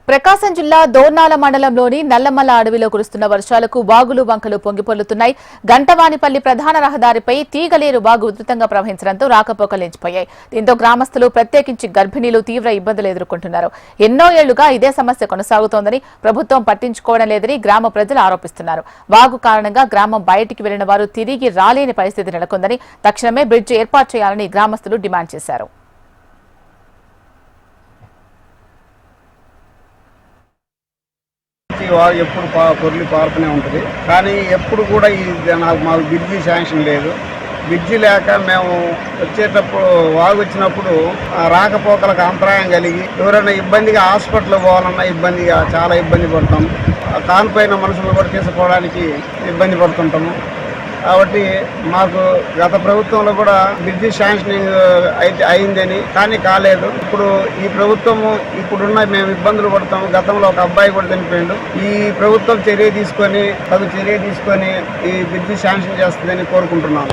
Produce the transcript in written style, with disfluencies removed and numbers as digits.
ప్రకాశం జిల్లా దోర్నాల మండలంలోని నల్లమల్ల అడవిలో కురుస్తున్న వర్షాలకు వాగులు వంకలు పొంగిపొర్లుతున్నాయి. గంటవానిపల్లి ప్రధాన రహదారిపై తీగలేరు వాగు ఉధృతంగా ప్రవహించడంతో రాకపోకలు నిలిచిపోయాయి. దీంతో గ్రామస్తులు ప్రత్యేకించి గర్భిణీలు తీవ్ర ఇబ్బందులు ఎదుర్కొంటున్నారు. ఎన్నో ఏళ్లుగా ఇదే సమస్య కొనసాగుతోందని ప్రభుత్వం పట్టించుకోవడం లేదని గ్రామ ప్రజలు ఆరోపిస్తున్నారు. వాగు కారణంగా గ్రామం బయటికి వెళ్లిన వారు తిరిగి రాలేని పరిస్థితి నెలకొందని తక్షణమే బ్రిడ్జి ఏర్పాటు చేయాలని గ్రామస్తులు డిమాండ్ చేశారు. ఎప్పుడు పొర్లి పారుతూనే ఉంటుంది. కానీ ఎప్పుడు కూడా మాకు బ్రిడ్జి శాంక్షన్ లేదు. బ్రిడ్జి లేక మేము వచ్చేటప్పుడు వాగు వచ్చినప్పుడు రాకపోకలకు అంతరాయం కలిగి ఎవరైనా ఇబ్బందిగా హాస్పిటల్ పోవాలన్నా ఇబ్బందిగా చాలా ఇబ్బంది పడతాం. కానిపోయిన మనుషులను కూడా తీసుకోవడానికి ఇబ్బంది పడుతుంటాము. కాబట్టి మాకు గత ప్రభుత్వంలో కూడా బ్రిడ్జి శాంక్షనింగ్ అయిందని కానీ కాలేదు. ఇప్పుడు ఈ ప్రభుత్వము ఇప్పుడున్న మేము ఇబ్బందులు పడతాము. గతంలో ఒక అబ్బాయి కూడా చనిపోయిండు. ఈ ప్రభుత్వం చర్య తీసుకొని ఈ బ్రిడ్జి శాంక్షన్ చేస్తుందని కోరుకుంటున్నాము.